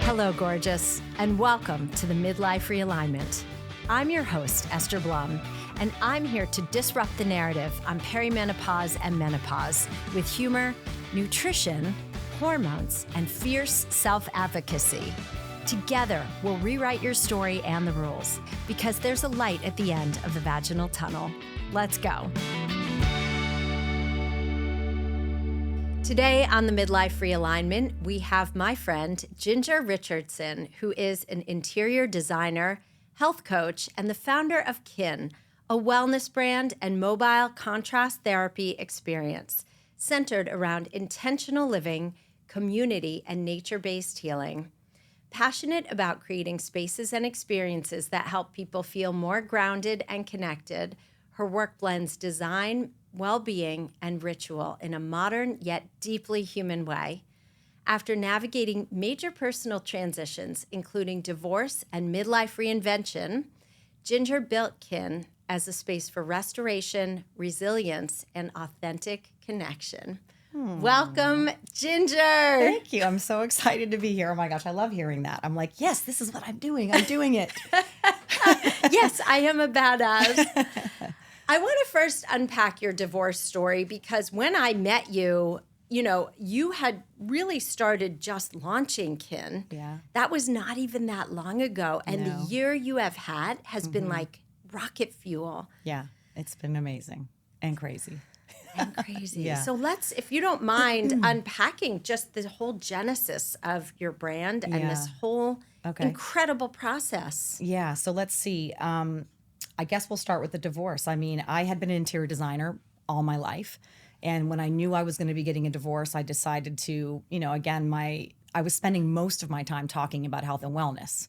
Hello, gorgeous, and welcome to the Midlife Realignment. I'm your host, Esther Blum, and I'm here to disrupt the narrative on perimenopause and menopause with humor, nutrition, hormones, and fierce self-advocacy. Together, we'll rewrite your story and the rules because there's a light at the end of the vaginal tunnel. Let's go. Today on the Midlife Realignment, we have my friend Ginger Richardson, who is an interior designer, health coach, and the founder of Kiin, a wellness brand and mobile contrast therapy experience centered around intentional living, community, and nature-based healing. Passionate about creating spaces and experiences that help people feel more grounded and connected, her work blends design, well-being, and ritual in a modern yet deeply human way. After navigating major personal transitions, including divorce and midlife reinvention, Ginger built Kiin as a space for restoration, resilience, and authentic connection. Welcome, Ginger. Thank you. I'm so excited to be here. Oh my gosh, I love hearing that. I'm like, yes, this is what I'm doing. I'm doing it. Yes, I am a badass. I want to first unpack your divorce story because when I met you, you had really started just launching Kiin. Yeah. That was not even that long ago. And No. the year you have had has been like rocket fuel. Yeah, it's been amazing and crazy. And crazy. Yeah. So let's, if you don't mind, unpacking just the whole genesis of your brand and this whole incredible process. Yeah, so let's see. I guess we'll start with the divorce. I mean, I had been an interior designer all my life. And when I knew I was going to be getting a divorce, I decided to, I was spending most of my time talking about health and wellness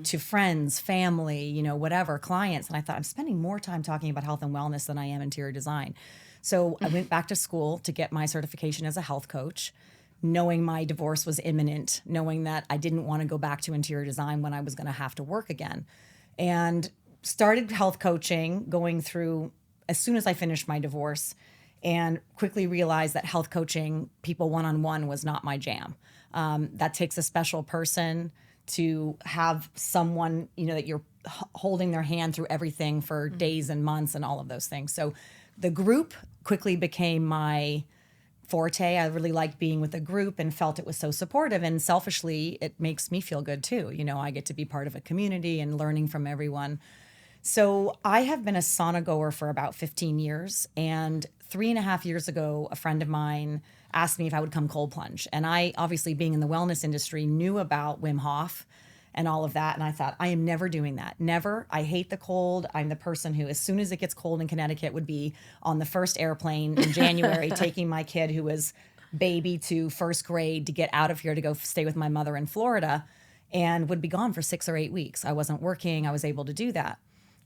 to friends, family, whatever, clients. And I thought, I'm spending more time talking about health and wellness than I am interior design. So I went back to school to get my certification as a health coach, knowing my divorce was imminent, knowing that I didn't want to go back to interior design when I was going to have to work again. And started health coaching, going through as soon as I finished my divorce, and quickly realized that health coaching, people one-on-one, was not my jam. That takes a special person to have someone, that you're holding their hand through everything for days and months and all of those things. So the group quickly became my forte. I really liked being with a group and felt it was so supportive. And selfishly, it makes me feel good too. I get to be part of a community and learning from everyone. So I have been a sauna goer for about 15 years. And 3.5 years ago, a friend of mine asked me if I would come cold plunge. And I, obviously being in the wellness industry, knew about Wim Hof and all of that. And I thought, I am never doing that. Never. I hate the cold. I'm the person who, as soon as it gets cold in Connecticut, would be on the first airplane in January, taking my kid who was baby to first grade to get out of here to go stay with my mother in Florida, and would be gone for 6 or 8 weeks. I wasn't working. I was able to do that.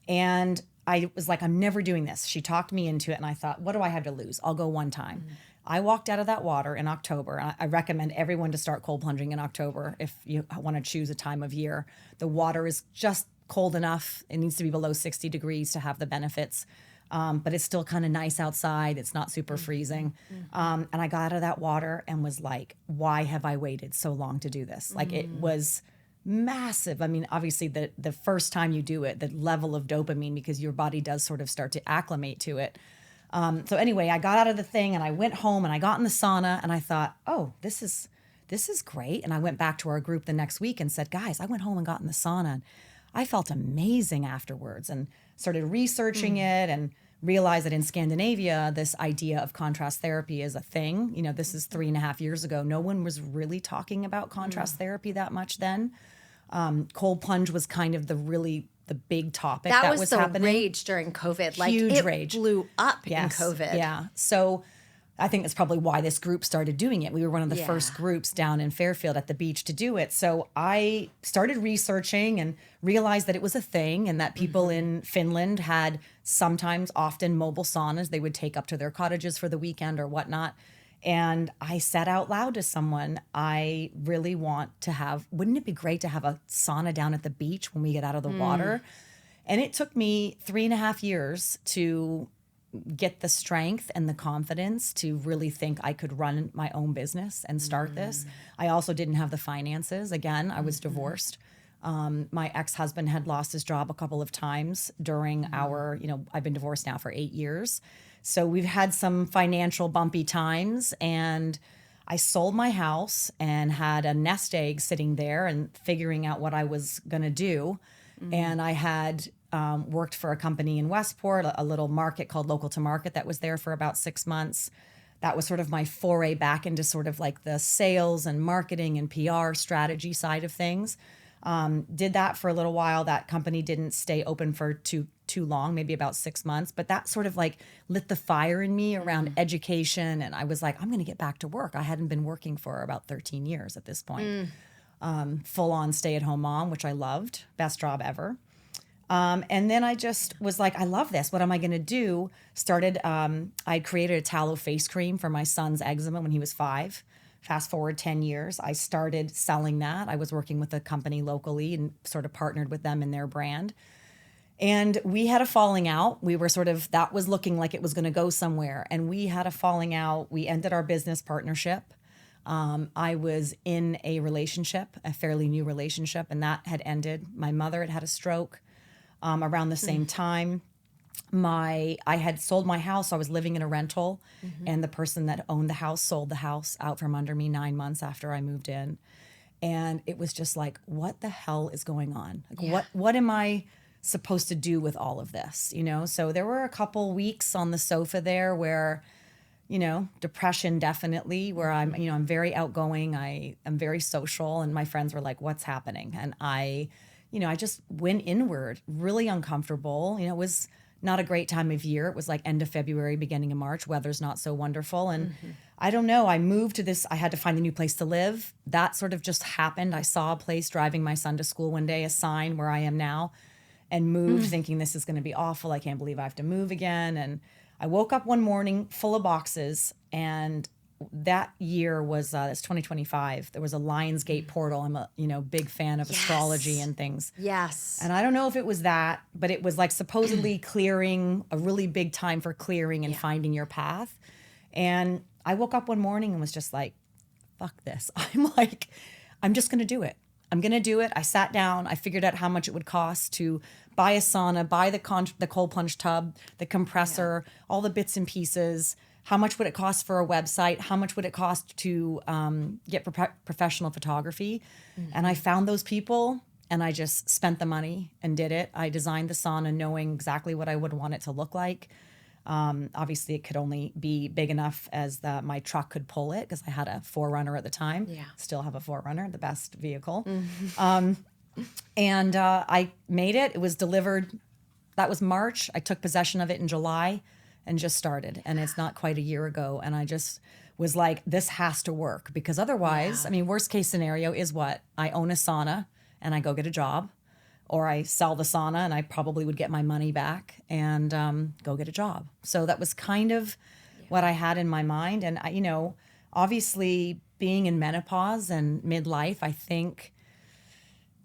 And I was like, I'm never doing this. She talked me into it. And I thought, what do I have to lose? I'll go one time. I walked out of that water in October. I recommend everyone to start cold plunging in October if you want to choose a time of year. The water is just cold enough. It needs to be below 60 degrees to have the benefits. But it's still kind of nice outside. It's not super freezing. And I got out of that water and was like, why have I waited so long to do this? Like, it was massive. I mean, obviously the first time you do it, the level of dopamine, because your body does sort of start to acclimate to it. So anyway, I got out of the thing and I went home and I got in the sauna and I thought, oh, this is great. And I went back to our group the next week and said, guys, I went home and got in the sauna and I felt amazing afterwards, and started researching it and realized that in Scandinavia, this idea of contrast therapy is a thing. This is 3.5 years ago. No one was really talking about contrast therapy that much then. Cold plunge was kind of the big topic that was the happening. Rage during COVID. Like, Huge it rage. blew up in Yes. COVID. Yeah. So I think that's probably why this group started doing it. We were one of the first groups down in Fairfield at the beach to do it. So I started researching and realized that it was a thing, and that people in Finland had often mobile saunas they would take up to their cottages for the weekend or whatnot. And I said out loud to someone, I really want to wouldn't it be great to have a sauna down at the beach when we get out of the water? And it took me 3.5 years to get the strength and the confidence to really think I could run my own business and start this. I also didn't have the finances. Again, I was divorced. My ex-husband had lost his job a couple of times during our, I've been divorced now for 8 years. So we've had some financial bumpy times, and I sold my house and had a nest egg sitting there and figuring out what I was going to do. And I had worked for a company in Westport, a little market called Local to Market that was there for about 6 months. That was sort of my foray back into sort of like the sales and marketing and PR strategy side of things. Did that for a little while. That company didn't stay open for too long, maybe about 6 months, but that sort of like lit the fire in me around education. And I was like, I'm going to get back to work. I hadn't been working for about 13 years at this point. Full on stay-at-home mom, which I loved. Best job ever. And then I just was like, I love this. What am I going to do? I created a tallow face cream for my son's eczema when he was 5. Fast forward 10 years, I started selling that. I was working with a company locally and sort of partnered with them in their brand. And we had a falling out. We were that was looking like it was going to go somewhere. And we had a falling out. We ended our business partnership. I was in a relationship, a fairly new relationship, and that had ended. My mother had had a stroke around the same time. I had sold my house. I was living in a rental, and the person that owned the house sold the house out from under me 9 months after I moved in. And it was just like, what the hell is going on? Like, what am I supposed to do with all of this? So there were a couple weeks on the sofa there where, depression definitely, where I'm very outgoing. I am very social, and my friends were like, what's happening? And I just went inward, really uncomfortable. It was not a great time of year. It was like end of February, beginning of March. Weather's not so wonderful. And I don't know, I moved to this, I had to find a new place to live. That sort of just happened. I saw a place driving my son to school one day, a sign where I am now, and moved thinking this is going to be awful. I can't believe I have to move again. And I woke up one morning full of boxes, and that year was it's 2025. There was a Lionsgate portal. I'm a big fan of astrology and things. Yes. And I don't know if it was that, but it was like supposedly clearing, a really big time for clearing and finding your path. And I woke up one morning and was just like, fuck this. I'm just going to do it. I'm going to do it. I sat down. I figured out how much it would cost to buy a sauna, buy the cold plunge tub, the compressor, all the bits and pieces. How much would it cost for a website? How much would it cost to get professional photography? And I found those people, and I just spent the money and did it. I designed the sauna knowing exactly what I would want it to look like. Obviously, it could only be big enough as my truck could pull it, because I had a 4Runner at the time. Yeah. Still have a 4Runner, the best vehicle. And I made it. It was delivered. That was March. I took possession of it in July and just started. And it's not quite a year ago. And I just was like, this has to work, because otherwise, worst case scenario is what? I own a sauna and I go get a job, or I sell the sauna and I probably would get my money back and go get a job. So that was kind of what I had in my mind. And obviously being in menopause and midlife, I think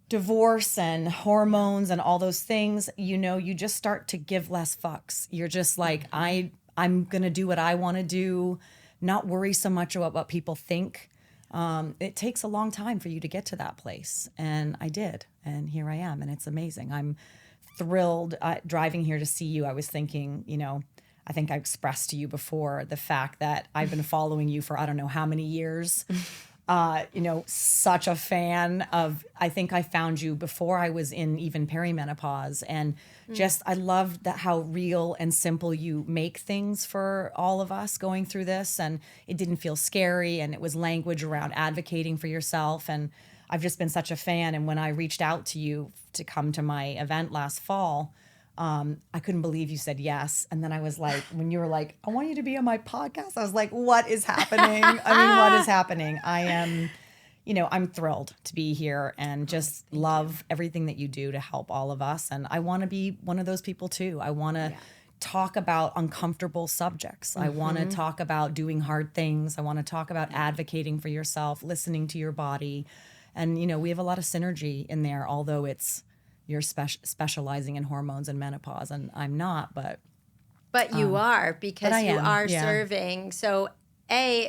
divorce and hormones and all those things, you just start to give less fucks. You're just like, I'm going to do what I want to do, not worry so much about what people think. It takes a long time for you to get to that place. And I did. And here I am. And it's amazing. I'm thrilled driving here to see you. I was thinking, I think I expressed to you before the fact that I've been following you for I don't know how many years. Such a fan of, I think I found you before I was in even perimenopause, and just, I loved that how real and simple you make things for all of us going through this. And it didn't feel scary, and it was language around advocating for yourself. And I've just been such a fan. And when I reached out to you to come to my event last fall, I couldn't believe you said yes. And then I was like, when you were like, I want you to be on my podcast, I was like, what is happening? What is happening? I am, I'm thrilled to be here and just love everything that you do to help all of us. And I want to be one of those people too. I want to talk about uncomfortable subjects. I want to talk about doing hard things. I want to talk about advocating for yourself, listening to your body. And, we have a lot of synergy in there, although you're specializing in hormones and menopause, and I'm not, but But you are, because I you am, are yeah. serving. So,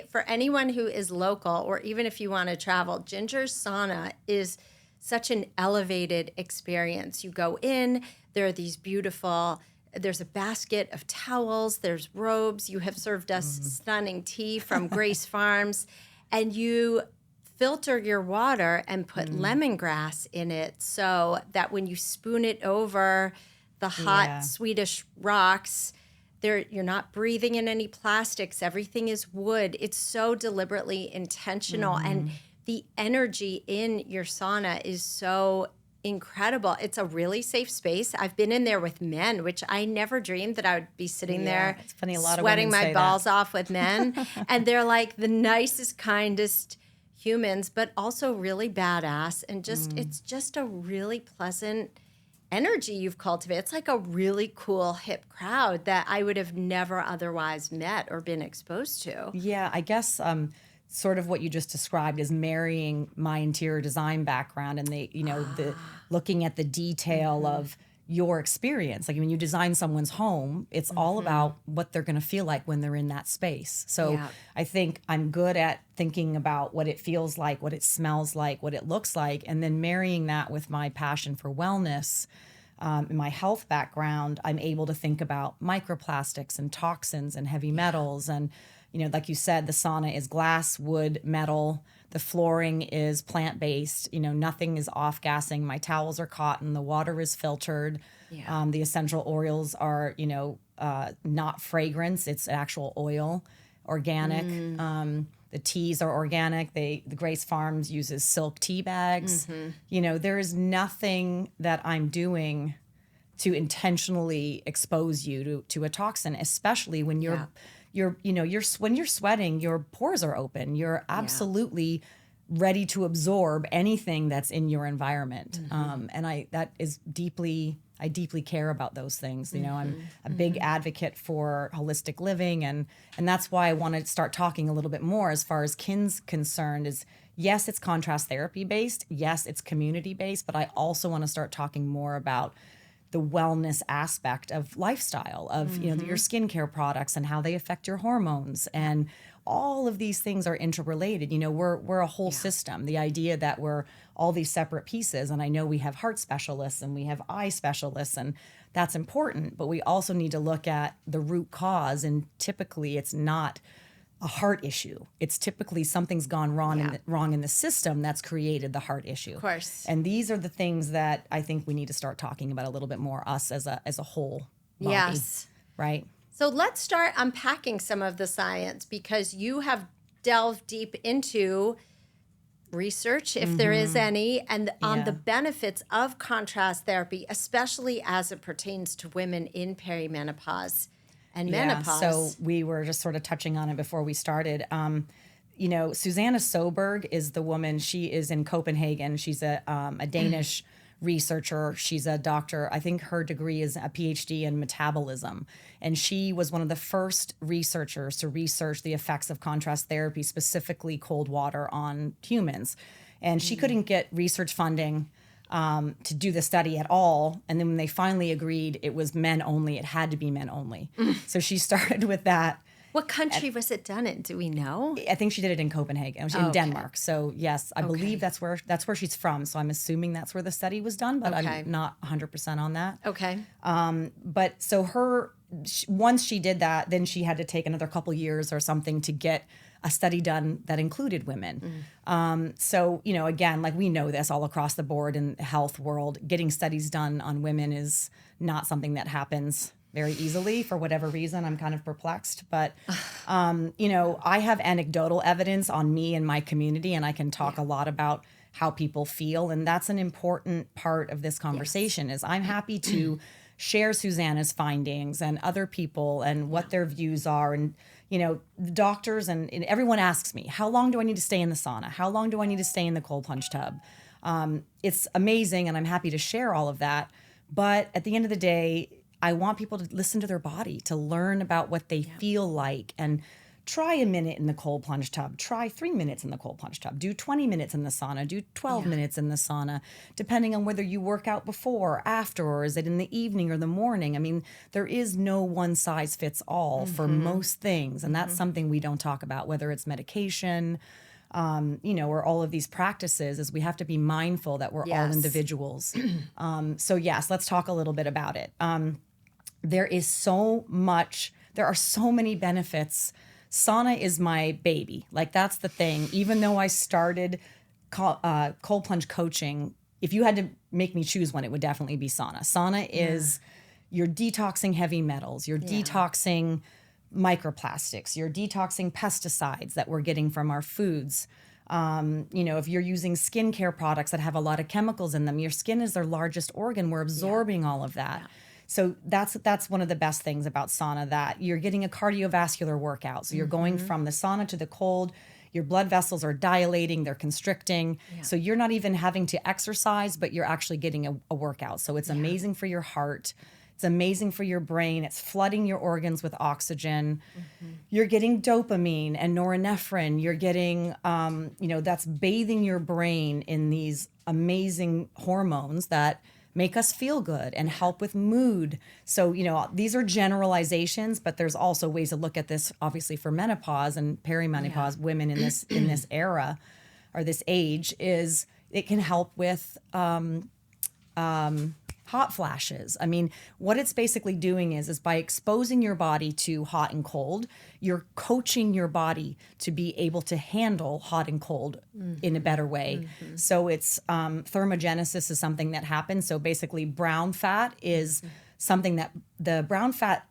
for anyone who is local, or even if you want to travel, Ginger's Sauna is such an elevated experience. You go in, there are these beautiful, there's a basket of towels, there's robes. You have served us stunning tea from Grace Farms, and you filter your water and put lemongrass in it so that when you spoon it over the hot Yeah. Swedish rocks, you're not breathing in any plastics. Everything is wood. It's so deliberately intentional. And the energy in your sauna is so incredible. It's a really safe space. I've been in there with men, which I never dreamed that I would be sitting there It's funny, a lot of sweating women my say balls that. off with men. And they're like the nicest, kindest humans, but also really badass. And it's just a really pleasant energy you've cultivated. It's like a really cool, hip crowd that I would have never otherwise met or been exposed to. Yeah, I guess sort of what you just described is marrying my interior design background and the looking at the detail of your experience. Like when you design someone's home, it's all about what they're going to feel like when they're in that space. So Yeah. I think I'm good at thinking about what it feels like, what it smells like, what it looks like, and then marrying that with my passion for wellness. In my health background, I'm able to think about microplastics and toxins and heavy metals. And, like you said, the sauna is glass, wood, metal. The flooring is plant-based. Nothing is off-gassing. My towels are cotton. The water is filtered. Yeah. The essential oils are, not fragrance. It's actual oil, organic. The teas are organic. The Grace Farms uses silk tea bags. There is nothing that I'm doing to intentionally expose you to a toxin, especially when when you're sweating, your pores are open. You're absolutely ready to absorb anything that's in your environment. And I deeply care about those things. I'm a big advocate for holistic living, and that's why I want to start talking a little bit more as far as Kiin's concerned. Is yes, it's contrast therapy based. Yes, it's community based, but I also want to start talking more about the wellness aspect of lifestyle, of your skincare products and how they affect your hormones, and all of these things are interrelated. We're a whole system. The idea that we're all these separate pieces, and I know we have heart specialists and we have eye specialists, and that's important, but we also need to look at the root cause, and typically it's not a heart issue. It's typically something's gone wrong in the system that's created the heart issue. Of course. And these are the things that I think we need to start talking about a little bit more, us as a whole body. Yes. Right? So let's start unpacking some of the science, because you have delved deep into research, if there is any, and on the benefits of contrast therapy, especially as it pertains to women in perimenopause and menopause. So we were just sort of touching on it before we started. Susanna Soberg is the woman. She is in Copenhagen. She's a Danish researcher. She's a doctor. I think her degree is a PhD in metabolism. And she was one of the first researchers to research the effects of contrast therapy, specifically cold water, on humans. And she couldn't get research funding to do the study at all. And then when they finally agreed, it was men only. It had to be men only. So she started with that. What country was it done in? Do we know? I think she did it in Copenhagen. It was in Denmark. So yes, I believe that's where she's from. So I'm assuming that's where the study was done, but I'm not 100% on that. Okay. But so once she did that, then she had to take another couple years or something to get a study done that included women. So, again, like we know this all across the board in the health world, getting studies done on women is not something that happens very easily for whatever reason. I'm kind of perplexed, but, I have anecdotal evidence on me and my community, and I can talk a lot about how people feel. And that's an important part of this conversation is I'm happy to share Susanna's findings and other people and what their views are. And, the doctors and everyone asks me, how long do I need to stay in the sauna? How long do I need to stay in the cold plunge tub? It's amazing, and I'm happy to share all of that. But at the end of the day, I want people to listen to their body, to learn about what they feel like, and try a minute in the cold plunge tub, try 3 minutes in the cold plunge tub, do 20 minutes in the sauna, do 12 minutes in the sauna, depending on whether you work out before or after, or is it in the evening or the morning. I mean, there is no one size fits all for most things. And that's something we don't talk about, whether it's medication, or all of these practices, is we have to be mindful that we're all individuals. So yes, let's talk a little bit about it. There are so many benefits. Sauna is my baby. Like, that's the thing. Even though I started cold plunge coaching, if you had to make me choose one, it would definitely be sauna. Sauna is, you're detoxing heavy metals, you're detoxing microplastics, you're detoxing pesticides that we're getting from our foods. If you're using skincare products that have a lot of chemicals in them, your skin is their largest organ. We're absorbing all of that. So that's one of the best things about sauna, that you're getting a cardiovascular workout. So you're going from the sauna to the cold, your blood vessels are dilating, they're constricting. So you're not even having to exercise, but you're actually getting a workout. So it's amazing for your heart. It's amazing for your brain. It's flooding your organs with oxygen. You're getting dopamine and norepinephrine. You're getting, that's bathing your brain in these amazing hormones that make us feel good and help with mood. So, these are generalizations, but there's also ways to look at this, obviously, for menopause and perimenopause women in this era or this age, is it can help with hot flashes. I mean, what it's basically doing is by exposing your body to hot and cold, you're coaching your body to be able to handle hot and cold in a better way. So it's thermogenesis is something that happens. So basically, brown fat is something that the brown fat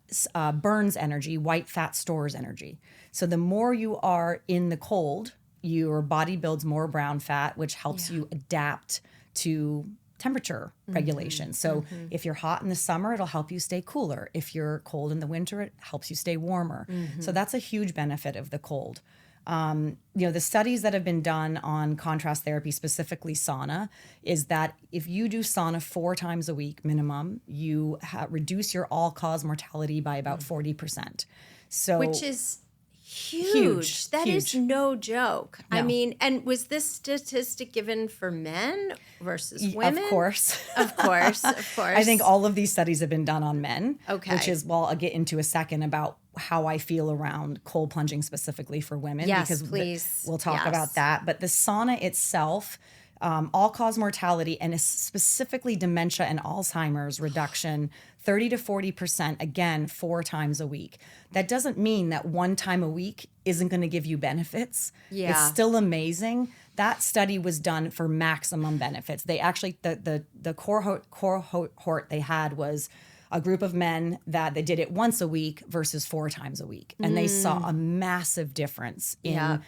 burns energy, white fat stores energy. So the more you are in the cold, your body builds more brown fat, which helps you adapt to temperature regulation. So if you're hot in the summer, it'll help you stay cooler. If you're cold in the winter, it helps you stay warmer. So that's a huge benefit of the cold. The studies that have been done on contrast therapy, specifically sauna, is that if you do sauna 4 times a week minimum, you reduce your all-cause mortality by about 40%. So, which is huge. That is no joke. No. I mean, and was this statistic given for men versus women? Of course. Of course. I think all of these studies have been done on men. Okay. Which is, I'll get into a second about how I feel around cold plunging specifically for women. Yes, because please. We'll talk about that. But the sauna itself, all-cause mortality, and specifically dementia and Alzheimer's reduction, 30 to 40%, again, 4 times a week. That doesn't mean that 1 time a week isn't going to give you benefits. Yeah. It's still amazing. That study was done for maximum benefits. They actually, the cohort they had was a group of men that they did it once a week versus 4 times a week. And they saw a massive difference in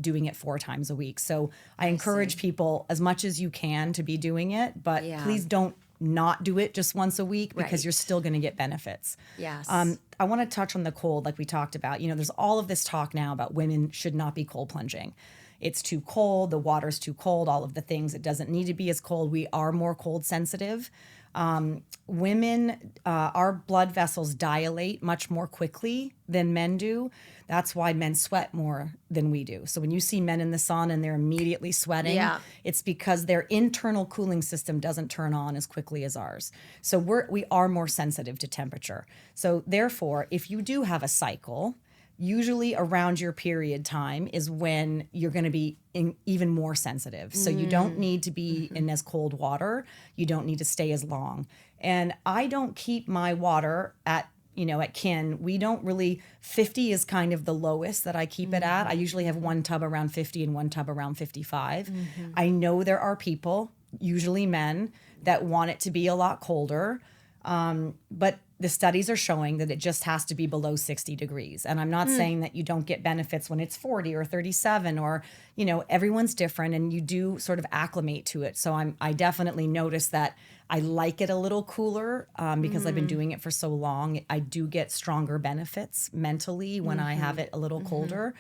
doing it 4 times a week. So I encourage people as much as you can to be doing it, but please don't not do it just once a week, because you're still going to get benefits. Yes. I want to touch on the cold, like we talked about. There's all of this talk now about women should not be cold plunging. It's too cold, the water's too cold, all of the things. It doesn't need to be as cold. We are more cold sensitive. Women, our blood vessels dilate much more quickly than men do. That's why men sweat more than we do. So when you see men in the sauna and they're immediately sweating, it's because their internal cooling system doesn't turn on as quickly as ours. So we are more sensitive to temperature. So therefore, if you do have a cycle, usually around your period time is when you're going to be even more sensitive. So you don't need to be in as cold water. You don't need to stay as long. And I don't keep my water at Kiin, we don't really, 50 is kind of the lowest that I keep it at. I usually have 1 tub around 50 and 1 tub around 55. I know there are people, usually men, that want it to be a lot colder. But the studies are showing that it just has to be below 60 degrees. And I'm not saying that you don't get benefits when it's 40 or 37 or, everyone's different and you do sort of acclimate to it. So I definitely notice that I like it a little cooler because I've been doing it for so long. I do get stronger benefits mentally when I have it a little colder.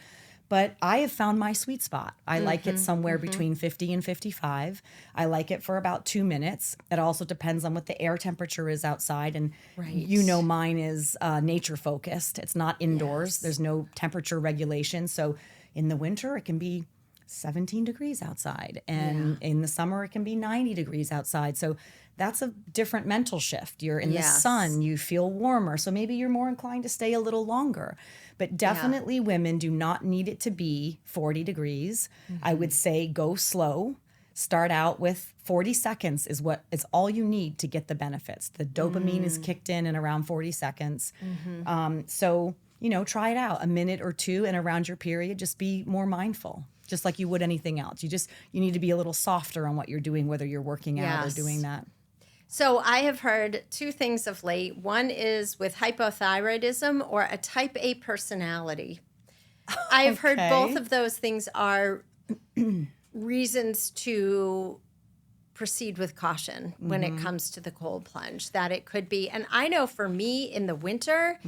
But I have found my sweet spot. I like it somewhere between 50 and 55. I like it for about 2 minutes. It also depends on what the air temperature is outside. And you know, mine is nature focused. It's not indoors. Yes. There's no temperature regulation. So in the winter, it can be 17 degrees outside. And in the summer, it can be 90 degrees outside. So that's a different mental shift. You're in the sun, you feel warmer. So maybe you're more inclined to stay a little longer. But definitely women do not need it to be 40 degrees. I would say go slow. Start out with 40 seconds is what is all you need to get the benefits. The dopamine is kicked in around 40 seconds. So, you know, try it out a minute or two, and around your period, just be more mindful, just like you would anything else. You need to be a little softer on what you're doing, whether you're working out or doing that. So I have heard two things of late. One is with hypothyroidism or a type A personality. I've heard both of those things are reasons to proceed with caution when it comes to the cold plunge, that it could be. And I know for me in the winter,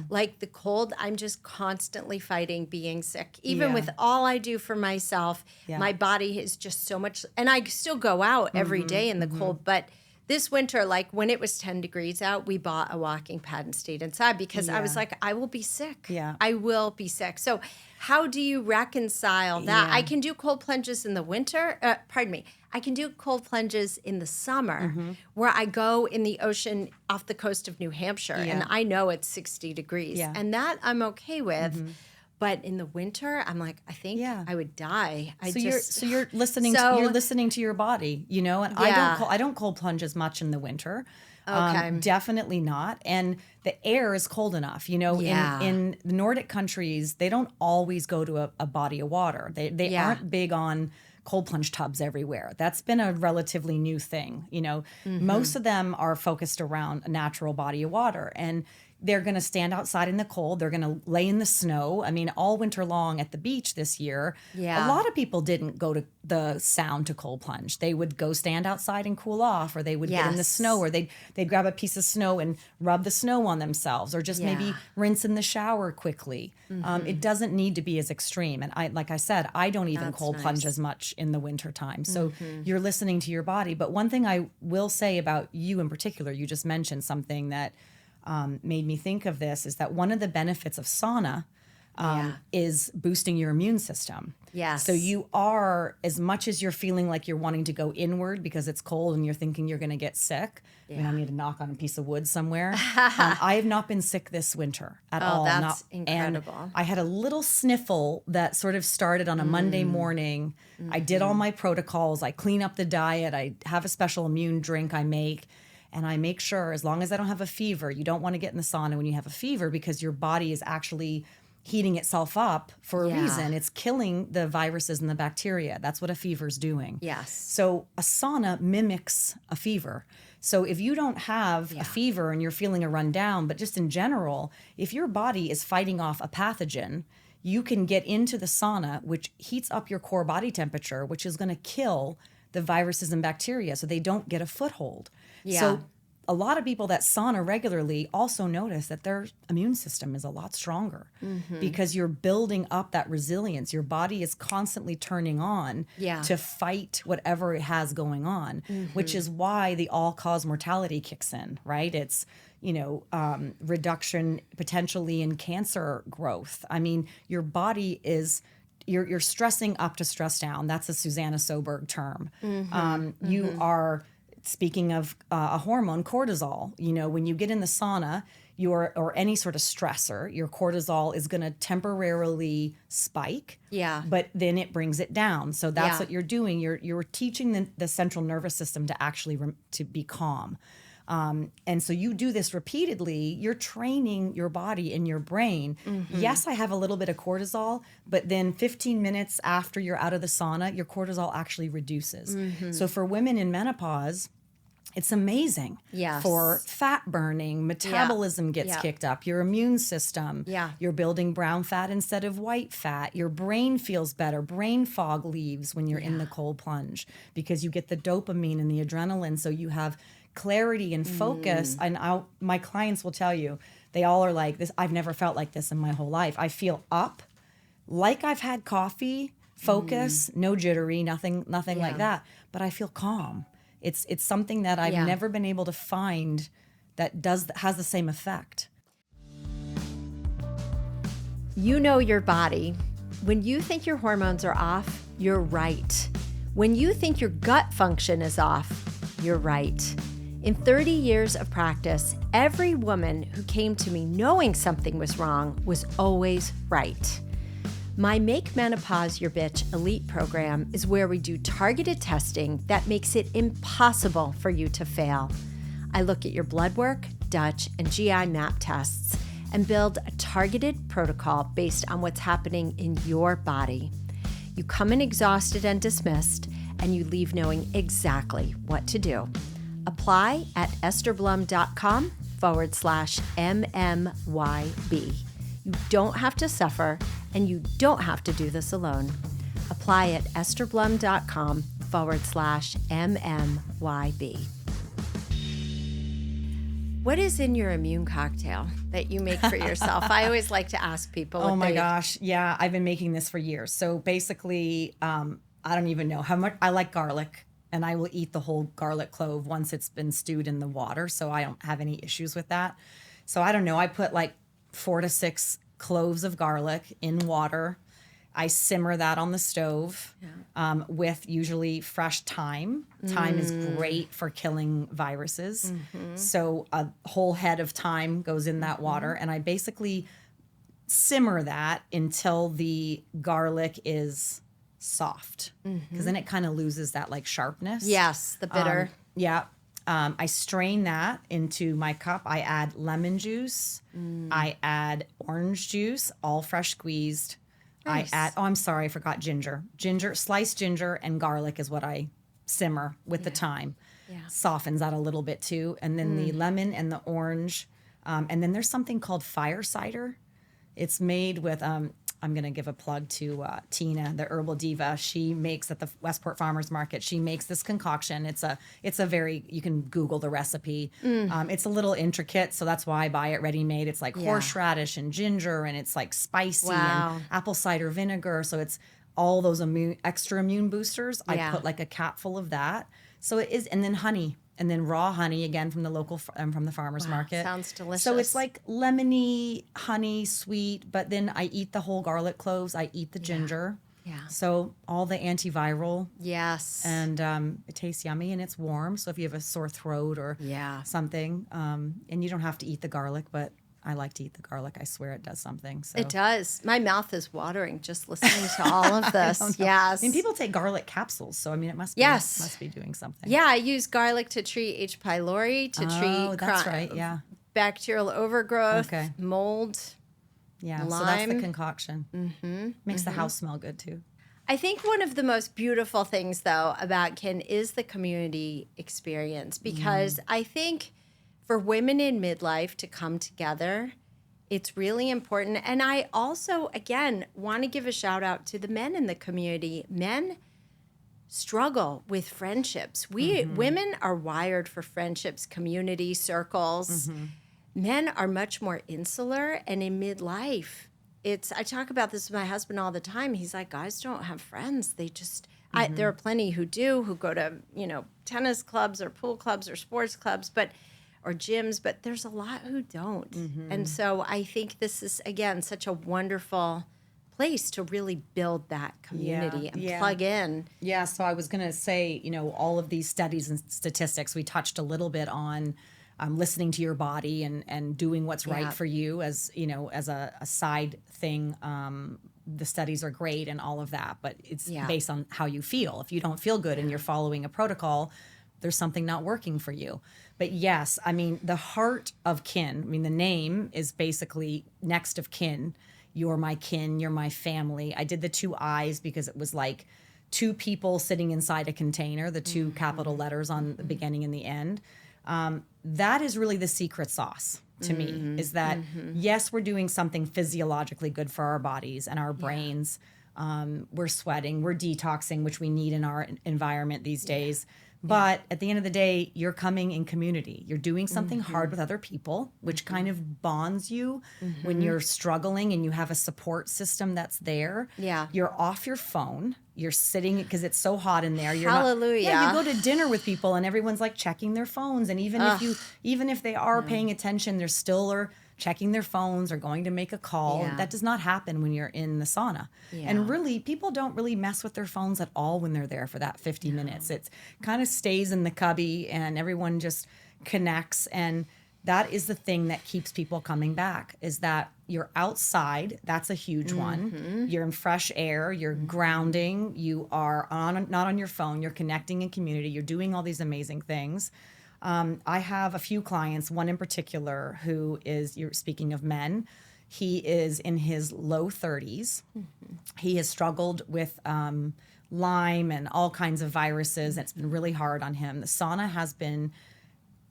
like the cold, I'm just constantly fighting being sick. Even with all I do for myself, my body is just so much, and I still go out every day in the cold, but this winter, like when it was 10 degrees out, we bought a walking pad and stayed inside because I was like, I will be sick. I will be sick. So how do you reconcile that? I can do cold plunges in the winter. I can do cold plunges in the summer where I go in the ocean off the coast of New Hampshire and I know it's 60 degrees and that I'm okay with. But in the winter, I'm like, I think I would die. You're listening. You're listening to your body, you know. And I don't cold plunge as much in the winter. Definitely not. And the air is cold enough, you know. In the Nordic countries, they don't always go to a body of water. They aren't big on cold plunge tubs everywhere. That's been a relatively new thing, you know. Most of them are focused around a natural body of water, and they're going to stand outside in the cold. They're going to lay in the snow. I mean, all winter long at the beach this year, a lot of people didn't go to the Sound to cold plunge. They would go stand outside and cool off, or they would get in the snow, or they'd grab a piece of snow and rub the snow on themselves, or just maybe rinse in the shower quickly. It doesn't need to be as extreme. And like I said, I don't even cold plunge as much in the winter time. So you're listening to your body. But one thing I will say about you in particular, you just mentioned something that made me think of this, is that one of the benefits of sauna is boosting your immune system. So you are, as much as you're feeling like you're wanting to go inward because it's cold and you're thinking you're going to get sick. I mean, I need to knock on a piece of wood somewhere. I have not been sick this winter at all. That's incredible. And I had a little sniffle that sort of started on a Monday morning. I did all my protocols. I clean up the diet. I have a special immune drink I make. And I make sure, as long as I don't have a fever, you don't want to get in the sauna when you have a fever, because your body is actually heating itself up for a reason. It's killing the viruses and the bacteria. That's what a fever's doing. So a sauna mimics a fever. So if you don't have a fever and you're feeling a rundown, but just in general, if your body is fighting off a pathogen, you can get into the sauna, which heats up your core body temperature, which is going to kill the viruses and bacteria so they don't get a foothold. So a lot of people that sauna regularly also notice that their immune system is a lot stronger because you're building up that resilience. Your body is constantly turning on to fight whatever it has going on, which is why the all-cause mortality kicks in, right? It's, you know, reduction potentially in cancer growth. I mean, your body is... You're stressing up to stress down. That's a Susanna Soberg term. You are... Speaking of a hormone, cortisol, you know, when you get in the sauna, or any sort of stressor, your cortisol is going to temporarily spike. But then it brings it down. So that's what you're doing. You're teaching the central nervous system to actually to be calm. And so you do this repeatedly. You're training your body and your brain. Yes, I have a little bit of cortisol, but then 15 minutes after you're out of the sauna, your cortisol actually reduces. So for women in menopause, it's amazing for fat burning, metabolism gets kicked up, your immune system, you're building brown fat instead of white fat, your brain feels better, brain fog leaves when you're in the cold plunge because you get the dopamine and the adrenaline, so you have clarity and focus. And my clients will tell you, they all are like this, I've never felt like this in my whole life. I feel up, like I've had coffee, focus, no jittery, nothing like that, but I feel calm. It's something that I've never been able to find that has the same effect. You know your body. When you think your hormones are off, you're right. When you think your gut function is off, you're right. In 30 years of practice, every woman who came to me knowing something was wrong was always right. My Make Menopause Your Bitch Elite program is where we do targeted testing that makes it impossible for you to fail. I look at your blood work, Dutch, and GI map tests and build a targeted protocol based on what's happening in your body. You come in exhausted and dismissed, and you leave knowing exactly what to do. Apply at estherblum.com/MMYB. You don't have to suffer, and you don't have to do this alone. Apply at estherblum.com/MMYB. What is in your immune cocktail that you make for yourself? I always like to ask people. Oh my gosh. Yeah, I've been making this for years. So basically, I don't even know how much. I like garlic, and I will eat the whole garlic clove once it's been stewed in the water. So I don't have any issues with that. So I don't know. I put like 4 to 6 cloves of garlic in water. I simmer that on the stove with usually fresh thyme. Thyme is great for killing viruses. So a whole head of thyme goes in that water, and I basically simmer that until the garlic is soft, because then it kind of loses that like sharpness. Yes, the bitter. I strain that into my cup. I add lemon juice. I add orange juice, all fresh squeezed. Nice. I forgot ginger. Sliced ginger and garlic is what I simmer with the thyme. Softens that a little bit too. And then the lemon and the orange. And then there's something called fire cider. It's made with, I'm going to give a plug to Tina, the herbal diva. She makes at the Westport Farmers Market. She makes this concoction. It's a very, you can Google the recipe. It's a little intricate, so that's why I buy it ready made. It's like horseradish and ginger, and it's like spicy and apple cider vinegar. So it's all those extra immune boosters. I put like a capful of that. So it is, and then honey. And then raw honey, again, from the local, from the farmer's market. Sounds delicious. So it's like lemony, honey, sweet, but then I eat the whole garlic cloves. I eat the ginger. So all the antiviral. Yes. And it tastes yummy, and it's warm. So if you have a sore throat or something, and you don't have to eat the garlic, but I like to eat the garlic. I swear it does something. So. It does. My mouth is watering just listening to all of this. Yes. I mean, people take garlic capsules, so I mean, it must be doing something. Yeah, I use garlic to treat H. pylori, to treat that's right. Yeah. bacterial overgrowth, mold. Yeah, lime. So that's the concoction. Makes the house smell good too. I think one of the most beautiful things, though, about Kiin is the community experience, because I think for women in midlife to come together, it's really important. And I also, again, want to give a shout out to the men in the community. Men struggle with friendships. Women are wired for friendships, community circles. Men are much more insular, and in midlife, I talk about this with my husband all the time. He's like, guys don't have friends. They just, there are plenty who do, who go to, tennis clubs or pool clubs or sports clubs, or gyms, but there's a lot who don't. And so I think this is, again, such a wonderful place to really build that community and plug in. Yeah, so I was going to say, all of these studies and statistics, we touched a little bit on listening to your body and doing what's right for you as, as a side thing. The studies are great and all of that, but it's based on how you feel. If you don't feel good and you're following a protocol, there's something not working for you. But yes, I mean, the heart of Kiin, the name is basically next of kin. You're my kin, you're my family. I did the 2 eyes because it was like 2 people sitting inside a container, the 2 capital letters on the beginning and the end. That is really the secret sauce to me, is that, yes, we're doing something physiologically good for our bodies and our brains. We're sweating, we're detoxing, which we need in our environment these days. But at the end of the day, you're coming in community. You're doing something hard with other people, which kind of bonds you when you're struggling and you have a support system that's there. Yeah. You're off your phone. You're sitting because it's so hot in there. You're Hallelujah. Not, you go to dinner with people and everyone's like checking their phones. And even if they are paying attention, they're still are checking their phones or going to make a call. Yeah. That does not happen when you're in the sauna. Yeah. And really, people don't really mess with their phones at all when they're there for that 50 minutes. It kind of stays in the cubby and everyone just connects. And that is the thing that keeps people coming back, is that you're outside. That's a huge one. You're in fresh air. You're grounding. You are not on your phone. You're connecting in community. You're doing all these amazing things. I have a few clients, one in particular who is, you're speaking of men, he is in his low 30s. He has struggled with Lyme and all kinds of viruses. It's been really hard on him. The sauna has been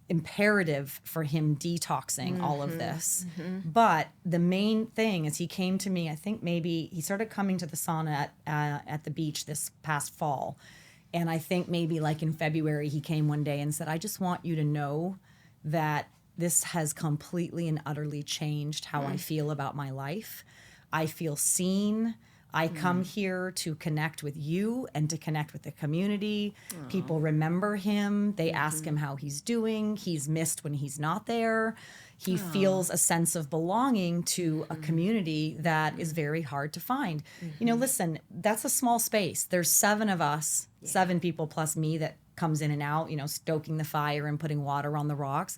imperative for him detoxing all of this. But the main thing is he came to me, I think maybe he started coming to the sauna at the beach this past fall. And I think maybe like in February, he came one day and said, I just want you to know that this has completely and utterly changed how I feel about my life. I feel seen. I come here to connect with you and to connect with the community. People remember him. They ask him how he's doing. He's missed when he's not there. He feels a sense of belonging to a community that is very hard to find. You know, listen, that's a small space. There's 7 of us, 7 people plus me that comes in and out, you know, stoking the fire and putting water on the rocks.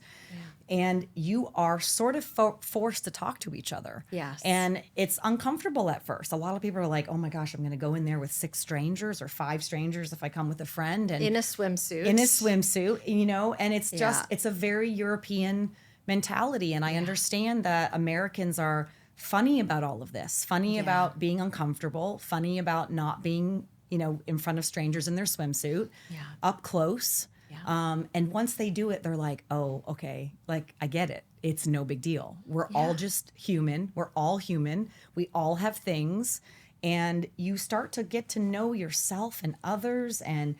And you are sort of forced to talk to each other. Yes. And it's uncomfortable at first. A lot of people are like, oh my gosh, I'm going to go in there with 6 strangers or 5 strangers if I come with a friend. And in a swimsuit. In a swimsuit, you know, and it's just, it's a very European mentality. And I understand that Americans are funny about all of this, funny about being uncomfortable, funny about not being, you know, in front of strangers in their swimsuit, up close. And once they do it, they're like, oh, okay, like, I get it. It's no big deal. We're all just human. We're all human. We all have things. And you start to get to know yourself and others, and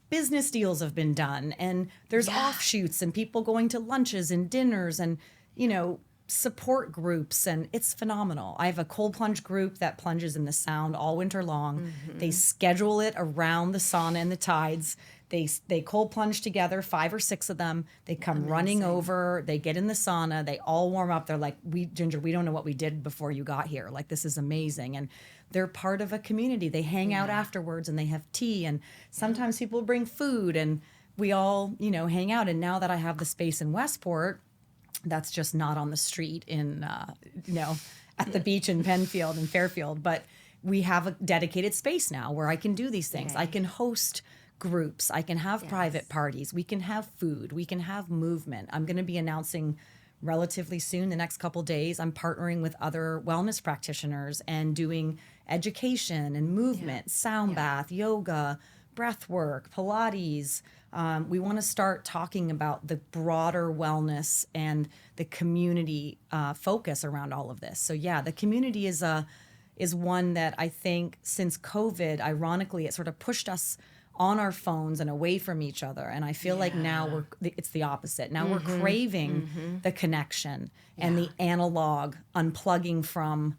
business deals have been done. And there's offshoots and people going to lunches and dinners and, you know, support groups. And it's phenomenal. I have a cold plunge group that plunges in the Sound all winter long. They schedule it around the sauna and the tides. They cold plunge together, 5 or 6 of them. They come running over. They get in the sauna. They all warm up. They're like, Ginger, we don't know what we did before you got here. Like, this is amazing. And they're part of a community. They hang out afterwards and they have tea. And sometimes people bring food and we all, you know, hang out. And now that I have the space in Westport, that's just not on the street in, you know, at the beach in Penfield and Fairfield. But we have a dedicated space now where I can do these things. I can host groups. I can have private parties. We can have food. We can have movement. I'm going to be announcing relatively soon, the next couple days, I'm partnering with other wellness practitioners and doing education and movement, sound bath, yoga, breath work, Pilates. We want to start talking about the broader wellness and the community focus around all of this. So yeah, the community is one that I think since COVID, ironically, it sort of pushed us on our phones and away from each other. And I feel like now it's the opposite. Now we're craving the connection and the analog, unplugging from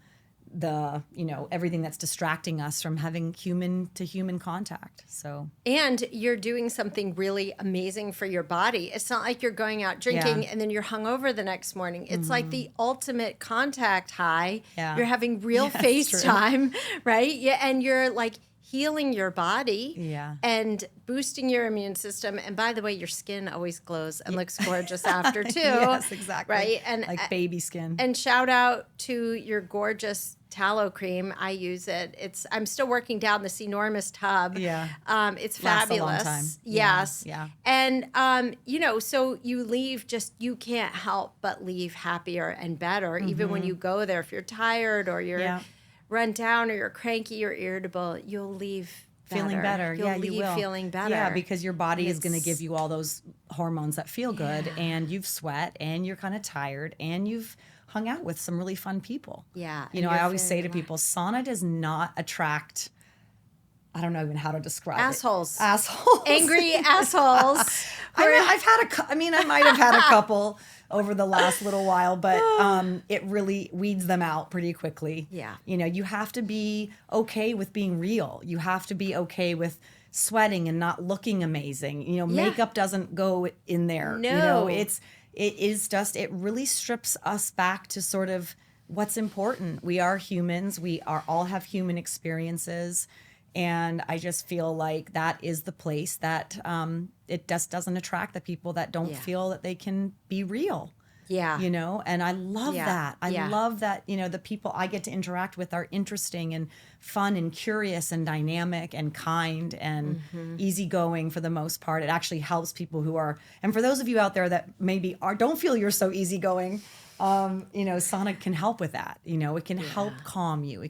the, you know, everything that's distracting us from having human to human contact. So, and you're doing something really amazing for your body. It's not like you're going out drinking and then you're hungover the next morning. It's like the ultimate contact high. You're having real FaceTime, right? Yeah, and you're like healing your body and boosting your immune system. And by the way, your skin always glows and looks gorgeous after too. Yes, exactly. Right? And like baby skin. And shout out to your gorgeous tallow cream. I use it. I'm still working down this enormous tub. Yeah. It's fabulous. Lasts a long time. Yes. Yeah. And you know, so you leave you can't help but leave happier and better, even when you go there. If you're tired or you're run down or you're cranky or irritable, you'll leave feeling better. You'll leave you will. Feeling better. Yeah, because your body is going to give you all those hormones that feel good, and you've sweat, and you're kind of tired, and you've hung out with some really fun people. Yeah. You know, I always say to people, sauna does not attract I don't know even how to describe Assholes. it. Assholes. Angry assholes. I might have had a couple over the last little while, but it really weeds them out pretty quickly. Yeah. You have to be okay with being real. You have to be okay with sweating and not looking amazing. Makeup doesn't go in there. No. It really strips us back to sort of what's important. We are humans. All have human experiences. And I just feel like that is the place that it just doesn't attract the people that don't feel that they can be real. Yeah. And I love that. I love that, the people I get to interact with are interesting and fun and curious and dynamic and kind and easygoing for the most part. It actually helps people who are, and for those of you out there that maybe don't feel you're so easygoing, sauna can help with that. It can help calm you.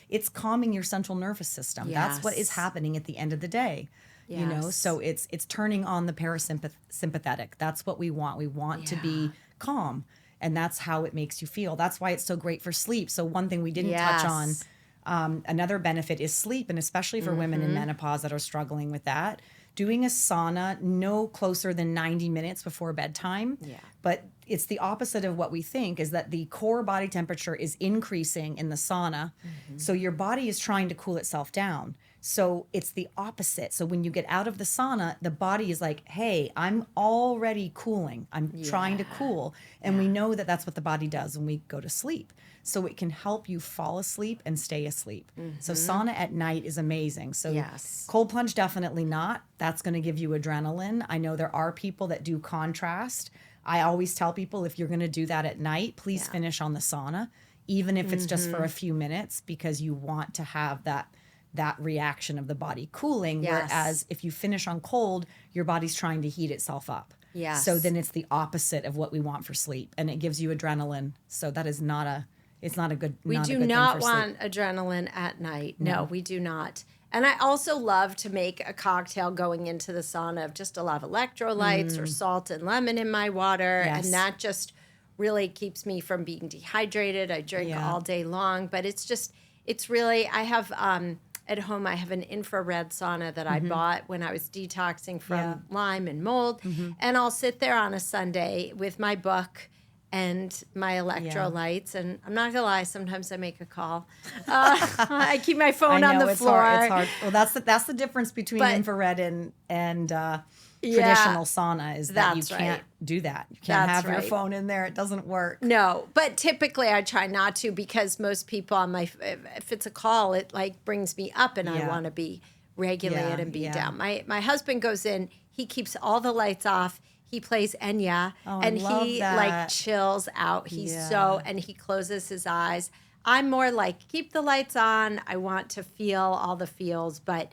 It's calming your central nervous system. Yes. That's what is happening at the end of the day. Yes. So it's turning on the parasympathetic. That's what we want. We want to be calm, and that's how it makes you feel. That's why it's so great for sleep. So one thing we didn't touch on, another benefit is sleep, and especially for women in menopause that are struggling with that. Doing a sauna no closer than 90 minutes before bedtime. Yeah. But it's the opposite of what we think, is that the core body temperature is increasing in the sauna. So your body is trying to cool itself down. So it's the opposite. So when you get out of the sauna, the body is like, hey, I'm already cooling. I'm trying to cool. And we know that that's what the body does when we go to sleep. So it can help you fall asleep and stay asleep. So sauna at night is amazing. So cold plunge, definitely not. That's going to give you adrenaline. I know there are people that do contrast. I always tell people, if you're going to do that at night, please finish on the sauna, even if it's just for a few minutes, because you want to have that reaction of the body cooling. Whereas if you finish on cold, your body's trying to heat itself up. Yes. So then it's the opposite of what we want for sleep, and it gives you adrenaline. So that is not a good. We do not want adrenaline at night. No, we do not. And I also love to make a cocktail going into the sauna of just a lot of electrolytes or salt and lemon in my water, and that just really keeps me from being dehydrated. I drink all day long, but it's really, I have at home, I have an infrared sauna that I bought when I was detoxing from Lyme and mold. And I'll sit there on a Sunday with my book and my electrolytes. And I'm not going to lie, sometimes I make a call. I keep my phone on the floor. It's hard. Well, that's the difference between infrared and traditional sauna, is that you can't do that. You can't have your phone in there. It doesn't work. No, but typically I try not to, because most people on if it's a call, it like brings me up and I want to be regulated and be down. My husband goes in, he keeps all the lights off. He plays Enya, and he like chills out. He's and he closes his eyes. I'm more like, keep the lights on. I want to feel all the feels, but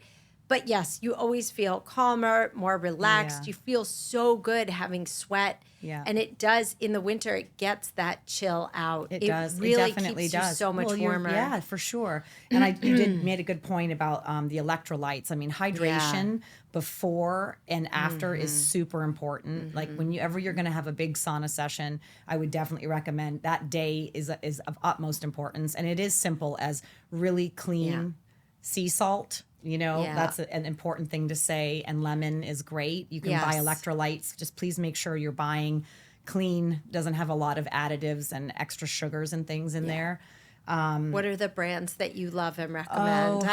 yes, you always feel calmer, more relaxed. Yeah. You feel so good having sweat. Yeah. And it does, in the winter, it gets that chill out. It does. Really it definitely keeps does. You so much warmer. Yeah, for sure. And you made a good point about the electrolytes. I mean, hydration before and after is super important. Like whenever you're going to have a big sauna session, I would definitely recommend that day is of utmost importance. And it is simple as really clean sea salt. That's an important thing to say. And lemon is great. You can buy electrolytes. Just please make sure you're buying clean, doesn't have a lot of additives and extra sugars and things in there. What are the brands that you love and recommend?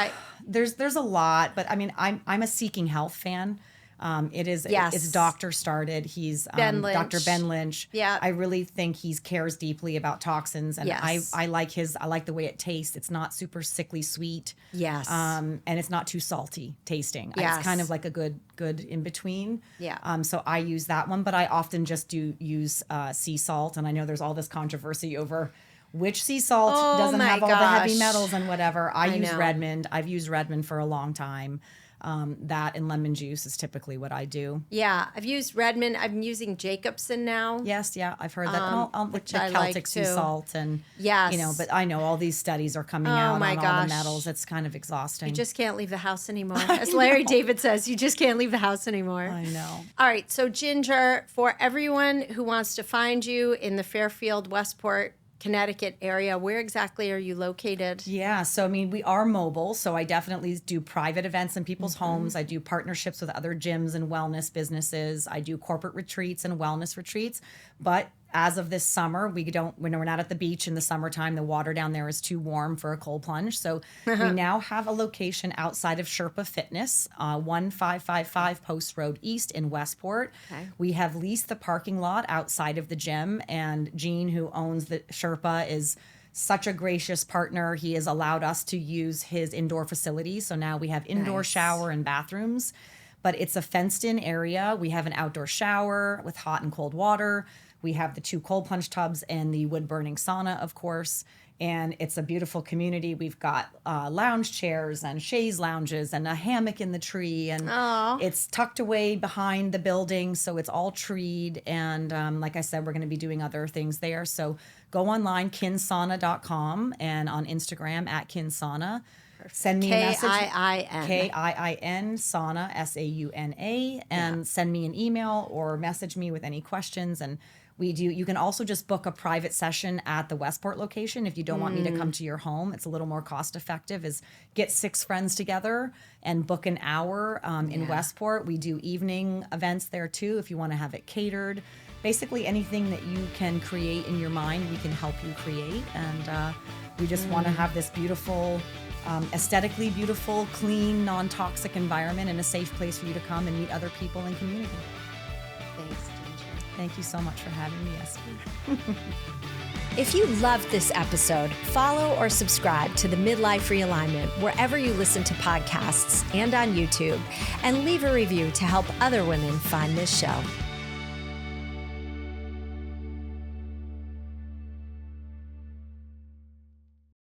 There's a lot, but I mean, I'm a Seeking Health fan. It's doctor started. He's Dr. Ben Lynch. Yeah. I really think he cares deeply about toxins, and I like the way it tastes. It's not super sickly sweet. Yes. And it's not too salty tasting. Yes. It's kind of like a good in between. Yeah. So I use that one, but I often just do use sea salt, and I know there's all this controversy over which sea salt doesn't have all the heavy metals and whatever. I use Redmond. I've used Redmond for a long time. That and lemon juice is typically what I do. Yeah, I've used Redmond. I'm using Jacobson now. Yes, I've heard that. Which I Celtic like sea salt and but I know all these studies are coming out on all the metals. It's kind of exhausting. You just can't leave the house anymore. As Larry David says, you just can't leave the house anymore. I know. All right, so Ginger, for everyone who wants to find you in the Fairfield Westport Connecticut area. Where exactly are you located? Yeah, so I mean, we are mobile, so I definitely do private events in people's homes. I do partnerships with other gyms and wellness businesses. I do corporate retreats and wellness retreats. But as of this summer, when we're not at the beach in the summertime, the water down there is too warm for a cold plunge. So we now have a location outside of Sherpa Fitness, 1555 Post Road East in Westport. Okay. We have leased the parking lot outside of the gym, and Gene, who owns the Sherpa, is such a gracious partner. He has allowed us to use his indoor facilities. So now we have indoor Nice. shower and bathrooms, but it's a fenced in area. We have an outdoor shower with hot and cold water. We have the 2 cold plunge tubs and the wood burning sauna, of course. And it's a beautiful community. We've got lounge chairs and chaise lounges and a hammock in the tree. And it's tucked away behind the building. So it's all treed. And like I said, we're going to be doing other things there. So go online, kiinsauna.com, and on Instagram at kiinsauna. Send me a message. Kiin. Kiin Sauna, Sauna, and send me an email or message me with any questions. And you can also just book a private session at the Westport location if you don't want me to come to your home. It's a little more cost effective, is get 6 friends together and book an hour in Westport. We do evening events there too if you want to have it catered. Basically anything that you can create in your mind, we can help you create. And we just want to have this beautiful, aesthetically beautiful, clean, non-toxic environment and a safe place for you to come and meet other people in community. Thanks, Ginger. Thank you so much for having me, Esther. If you loved this episode, follow or subscribe to the Midlife Realignment wherever you listen to podcasts and on YouTube, and leave a review to help other women find this show.